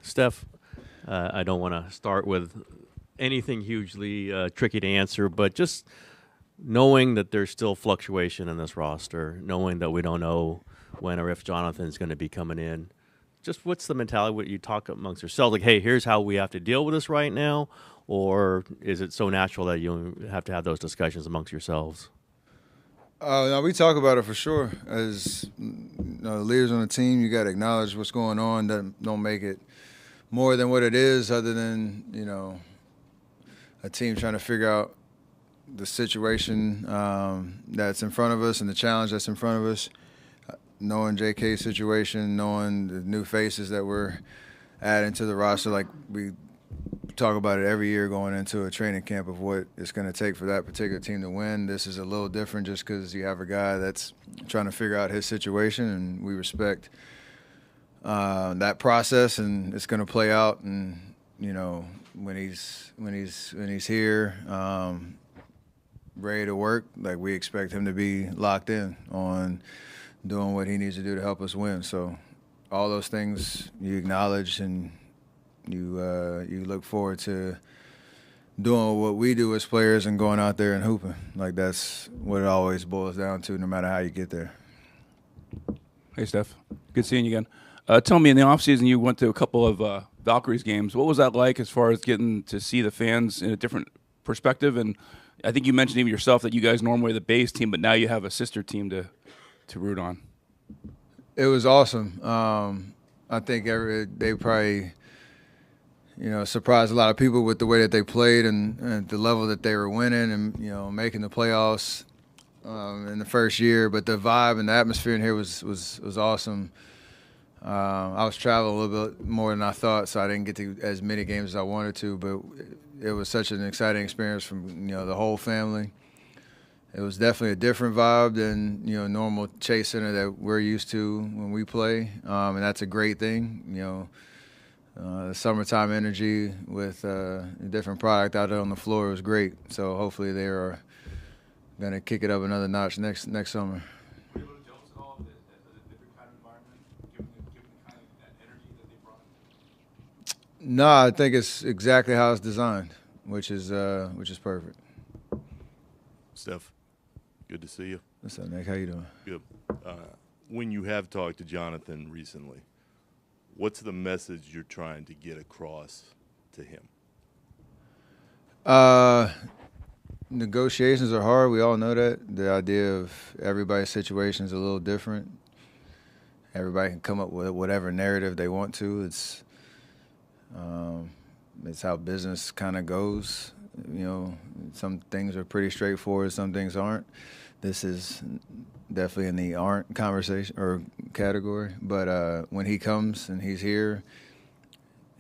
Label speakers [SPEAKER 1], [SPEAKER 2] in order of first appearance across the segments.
[SPEAKER 1] Steph, I don't want to start with anything hugely tricky to answer, but just knowing that there's still fluctuation in this roster, knowing that we don't know when or if Jonathan's going to be coming in, just what's the mentality? What you talk amongst yourselves, like, hey, here's how we have to deal with this right now, or is it so natural that you have to have those discussions amongst yourselves?
[SPEAKER 2] No, we talk about it for sure. As leaders on the team, you got to acknowledge what's going on. Don't make it more than what it is, other than a team trying to figure out the situation that's in front of us and the challenge that's in front of us. Knowing JK's situation, knowing the new faces that we're adding to the roster, like we talk about it every year going into a training camp of what it's going to take for that particular team to win. This is a little different just because you have a guy that's trying to figure out his situation, and we respect that process, and it's going to play out. And when he's here, ready to work, like we expect him to be locked in on doing what he needs to do to help us win. So all those things you acknowledge, and you look forward to doing what we do as players and going out there and hooping. Like that's what it always boils down to, no matter how you get there.
[SPEAKER 3] Hey, Steph. Good seeing you again. Tell me, in the offseason, you went to a couple of Valkyries games. What was that like as far as getting to see the fans in a different perspective? And I think you mentioned even yourself that you guys normally are the base team, but now you have a sister team to root on.
[SPEAKER 2] It was awesome. I think they probably surprised a lot of people with the way that they played and the level that they were winning and making the playoffs in the first year. But the vibe and the atmosphere in here was awesome. I was traveling a little bit more than I thought, so I didn't get to as many games as I wanted to. But it was such an exciting experience from the whole family. It was definitely a different vibe than normal Chase Center that we're used to when we play, and that's a great thing. The summertime energy with a different product out there on the floor was great. So hopefully they are going to kick it up another notch next summer.
[SPEAKER 3] Were you able to jealous at all of a different kind of environment, given the kind of that energy that they brought?
[SPEAKER 2] No, I think it's exactly how it's designed, which is perfect.
[SPEAKER 4] Steph, good to see you.
[SPEAKER 2] What's up, Nick? How you doing?
[SPEAKER 4] Good. When you have talked to Jonathan recently, what's the message you're trying to get across to him?
[SPEAKER 2] Negotiations are hard. We all know that. The idea of everybody's situation is a little different. Everybody can come up with whatever narrative they want to. It's how business kind of goes. Some things are pretty straightforward. Some things aren't. This is definitely in the aren't conversation or category. But when he comes and he's here,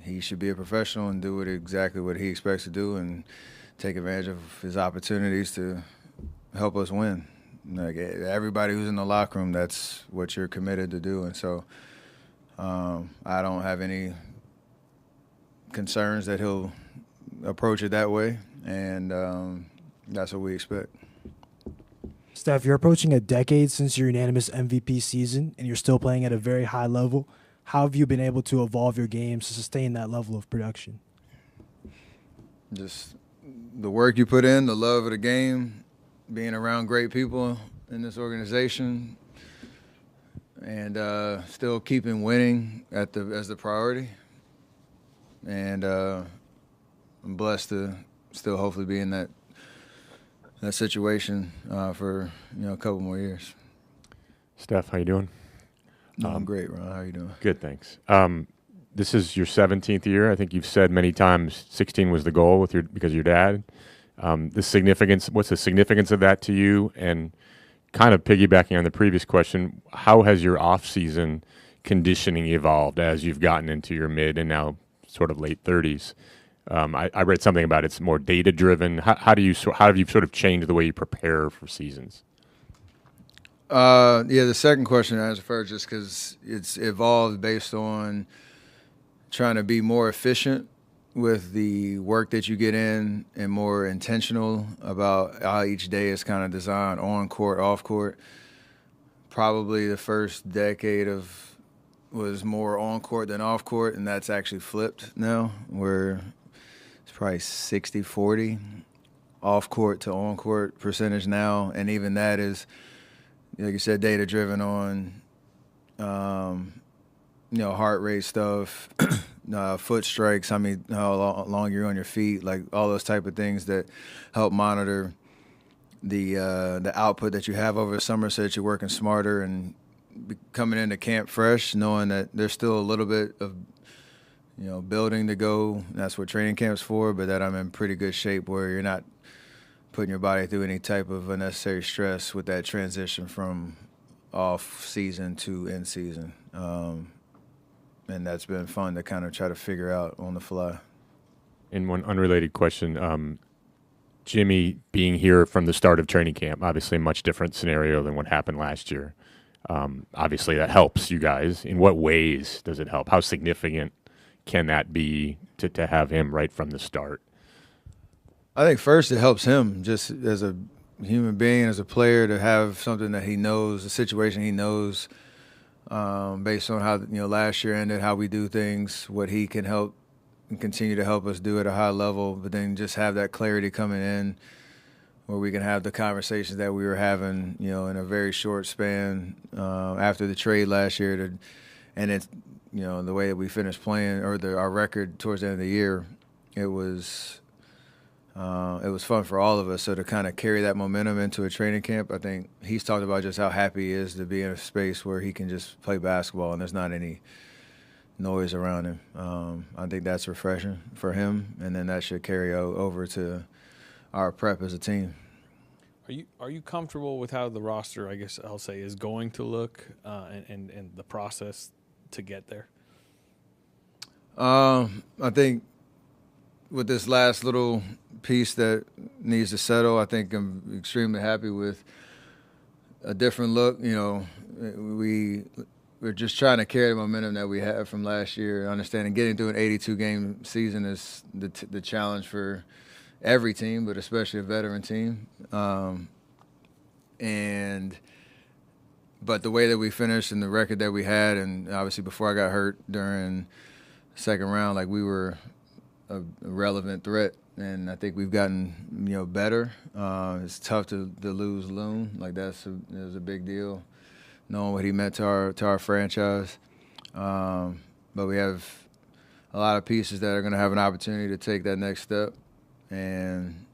[SPEAKER 2] he should be a professional and do exactly what he expects to do and take advantage of his opportunities to help us win. Like everybody who's in the locker room, that's what you're committed to do. And so I don't have any concerns that he'll approach it that way, and that's what we expect.
[SPEAKER 5] Steph, you're approaching a decade since your unanimous MVP season, and you're still playing at a very high level. How have you been able to evolve your game to sustain that level of production?
[SPEAKER 2] Just the work you put in, the love of the game, being around great people in this organization, and still keeping winning as the priority. And I'm blessed to still hopefully be in that situation for a couple more years.
[SPEAKER 6] Steph, how you doing?
[SPEAKER 2] I'm great, Ron. How you doing?
[SPEAKER 6] Good, thanks. This is your 17th year. I think you've said many times 16 was the goal because of your dad. What's the significance of that to you? And kind of piggybacking on the previous question, how has your off-season conditioning evolved as you've gotten into your mid and now sort of late 30s? I read something about it's more data-driven. How have you sort of changed the way you prepare for seasons?
[SPEAKER 2] The second question I answered first, just because it's evolved based on trying to be more efficient with the work that you get in and more intentional about how each day is kind of designed on court, off court. Probably the first decade of was more on court than off court, and that's actually flipped now, where it's probably 60-40 off court to on court percentage now, and even that is, like you said, data driven on, heart rate stuff, foot strikes, how long you're on your feet, like all those type of things that help monitor the output that you have over the summer, so that you're working smarter and coming into camp fresh, knowing that there's still a little bit of building to go. That's what training camp's for, but that I'm in pretty good shape where you're not putting your body through any type of unnecessary stress with that transition from off season to in season. And that's been fun to kind of try to figure out on the fly.
[SPEAKER 6] And one unrelated question, Jimmy being here from the start of training camp, obviously a much different scenario than what happened last year. Obviously that helps you guys. In what ways does it help? How significant can that be to have him right from the start?
[SPEAKER 2] I think first it helps him just as a human being, as a player, to have something that he knows, a situation he knows, based on how last year ended, how we do things, what he can help and continue to help us do at a high level, but then just have that clarity coming in where we can have the conversations that we were having, in a very short span after the trade last year. And it's, the way that we finished playing, or our record towards the end of the year, it was fun for all of us. So to kind of carry that momentum into a training camp, I think he's talked about just how happy he is to be in a space where he can just play basketball and there's not any noise around him. I think that's refreshing for him, and then that should carry over to our prep as a team.
[SPEAKER 7] Are you comfortable with how the roster, I guess I'll say, is going to look, and the process to get there?
[SPEAKER 2] I think with this last little piece that needs to settle, I think I'm extremely happy with a different look. We're just trying to carry the momentum that we had from last year. Understanding getting through an 82-game season is the challenge for every team, but especially a veteran team. But the way that we finished and the record that we had, and obviously before I got hurt during the second round, like we were a relevant threat, and I think we've gotten better. It's tough to lose Loon, like it was a big deal, knowing what he meant to our franchise. But we have a lot of pieces that are going to have an opportunity to take that next step. And,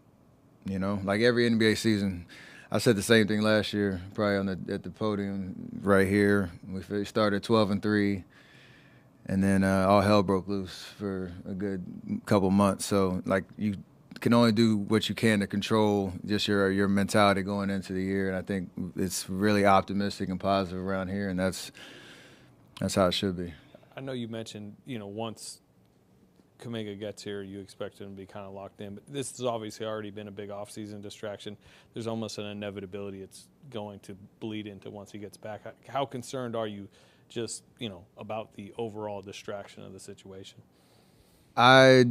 [SPEAKER 2] like every NBA season, I said the same thing last year, probably at the podium right here. We started 12-3, and then all hell broke loose for a good couple months. So, like, you can only do what you can to control just your mentality going into the year. And I think it's really optimistic and positive around here, and that's how it should be.
[SPEAKER 7] I know you mentioned, once Kuminga gets here, you expect him to be kind of locked in. But this has obviously already been a big offseason distraction. There's almost an inevitability it's going to bleed into once he gets back. How concerned are you just, about the overall distraction of the situation?
[SPEAKER 2] I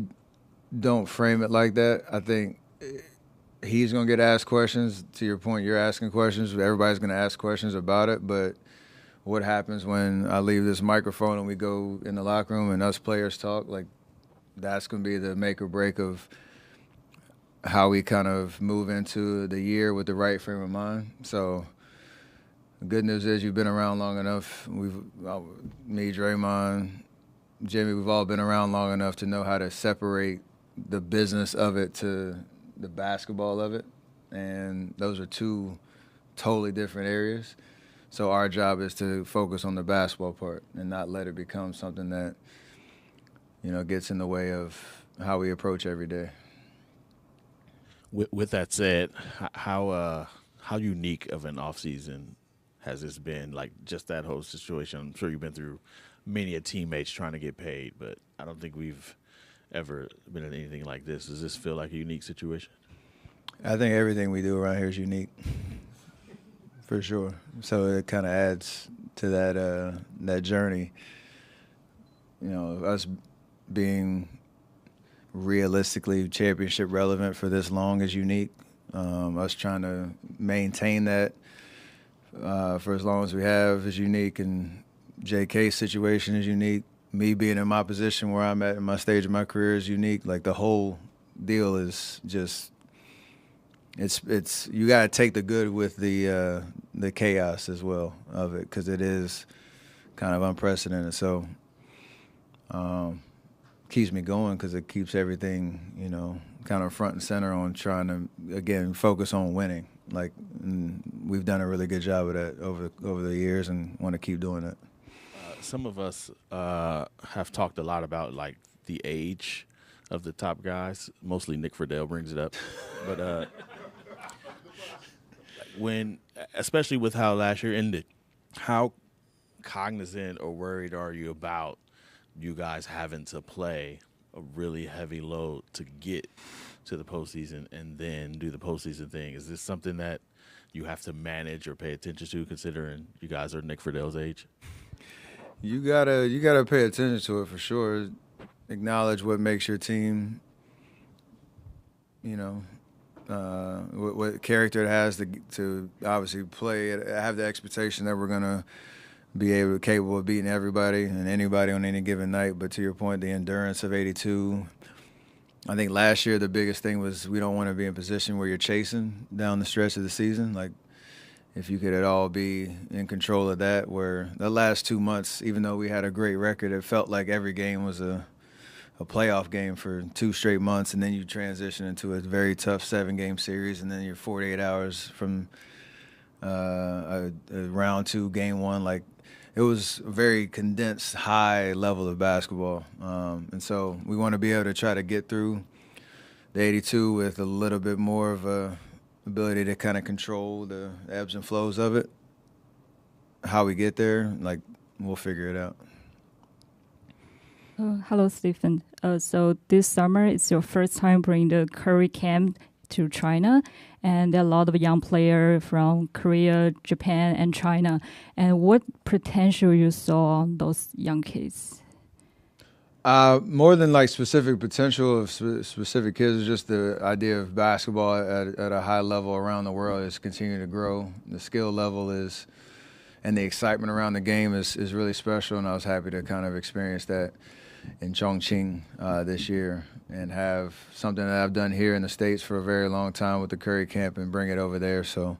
[SPEAKER 2] don't frame it like that. I think he's going to get asked questions. To your point, you're asking questions. Everybody's going to ask questions about it. But what happens when I leave this microphone and we go in the locker room and us players talk, like, that's going to be the make or break of how we kind of move into the year with the right frame of mind. So the good news is you've been around long enough. Me, Draymond, Jimmy, we've all been around long enough to know how to separate the business of it to the basketball of it. And those are two totally different areas. So our job is to focus on the basketball part and not let it become something that gets in the way of how we approach every day.
[SPEAKER 8] With that said, how unique of an offseason has this been? Like, just that whole situation. I'm sure you've been through many a teammates trying to get paid, but I don't think we've ever been in anything like this. Does this feel like a unique situation?
[SPEAKER 2] I think everything we do around here is unique, for sure. So it kind of adds to that journey. Us being realistically championship relevant for this long is unique. Us trying to maintain that for as long as we have is unique, and J.K.'s situation is unique. Me being in my position where I'm at in my stage of my career is unique. Like the whole deal is just it's you got to take the good with the chaos as well of it, because it is kind of unprecedented. So keeps me going because it keeps everything, kind of front and center on trying to, again, focus on winning. Like, we've done a really good job of that over the years and want to keep doing it.
[SPEAKER 8] Some of us have talked a lot about like the age of the top guys. Mostly Nick Friedel brings it up, but especially with how last year ended, how cognizant or worried are you about you guys having to play a really heavy load to get to the postseason and then do the postseason thing? Is this something that you have to manage or pay attention to, considering you guys are Nick Friedel's age?
[SPEAKER 2] You gotta pay attention to it for sure. Acknowledge what makes your team, what character it has to obviously play. Have the expectation that we're gonna be capable of beating everybody and anybody on any given night. But to your point, the endurance of 82. I think last year the biggest thing was we don't want to be in a position where you're chasing down the stretch of the season. Like, if you could at all be in control of that, where the last 2 months, even though we had a great record, it felt like every game was a playoff game for 2 straight months, and then you transition into a very tough 7-game series, and then you're 48 hours from a round 2, game 1. Like, it was a very condensed, high level of basketball. And so we want to be able to try to get through the 82 with a little bit more of a ability to kind of control the ebbs and flows of it. How we get there, like, we'll figure it out.
[SPEAKER 9] Hello, Stephen. So this summer, it's your first time bringing the Curry camp to China, and there are a lot of young players from Korea, Japan, and China. And what potential you saw on those young kids?
[SPEAKER 2] More than like specific potential of specific kids, just the idea of basketball at a high level around the world is continuing to grow. The skill level is, and the excitement around the game is really special, and I was happy to kind of experience that in Chongqing this year and have something that I've done here in the States for a very long time with the Curry camp and bring it over there. So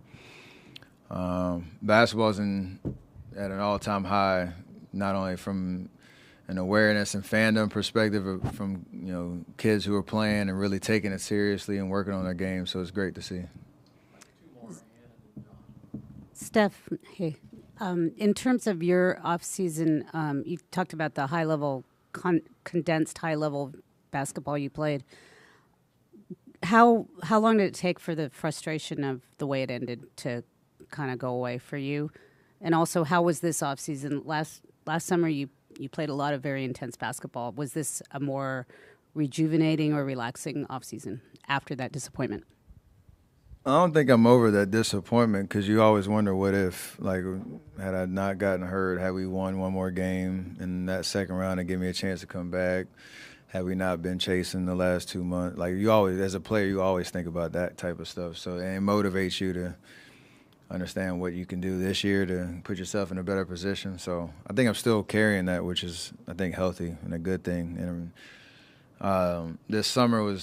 [SPEAKER 2] basketball's at an all-time high, not only from an awareness and fandom perspective, but from kids who are playing and really taking it seriously and working on their game. So it's great to see.
[SPEAKER 10] Steph, hey, in terms of your off-season, you talked about the high-level, condensed high-level basketball you played. How long did it take for the frustration of the way it ended to kind of go away for you? And also, how was this off-season? Last summer, you played a lot of very intense basketball. Was this a more rejuvenating or relaxing off-season after that disappointment?
[SPEAKER 2] I don't think I'm over that disappointment, because you always wonder, what if, like, had I not gotten hurt, had we won one more game in that second round and give me a chance to come back, had we not been chasing the last 2 months. Like, you always, as a player, you always think about that type of stuff. So and it motivates you to understand what you can do this year to put yourself in a better position. So I think I'm still carrying that, which is, I think, healthy and a good thing. And this summer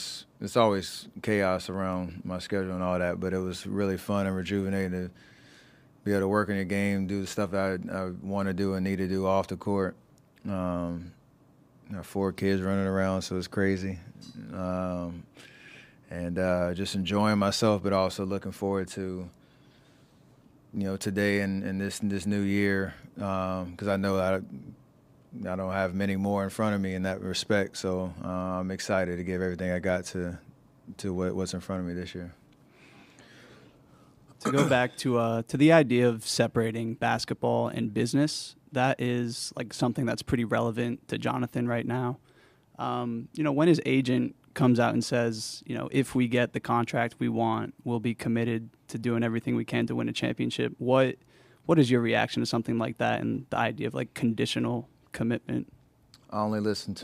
[SPEAKER 2] it's always chaos around my schedule and all that, but it was really fun and rejuvenating to be able to work in your game, do the stuff that I want to do and need to do off the court. I have 4 kids running around, so it's crazy. And just enjoying myself, but also looking forward to today and this new year, because I know I don't have many more in front of me in that respect. So I'm excited to give everything I got to what's in front of me this year.
[SPEAKER 11] To go back to the idea of separating basketball and business, that is like something that's pretty relevant to Jonathan right now. When his agent comes out and says, if we get the contract we want, we'll be committed to doing everything we can to win a championship. What is your reaction to something like that and the idea of like conditional commitment?
[SPEAKER 2] I only listen to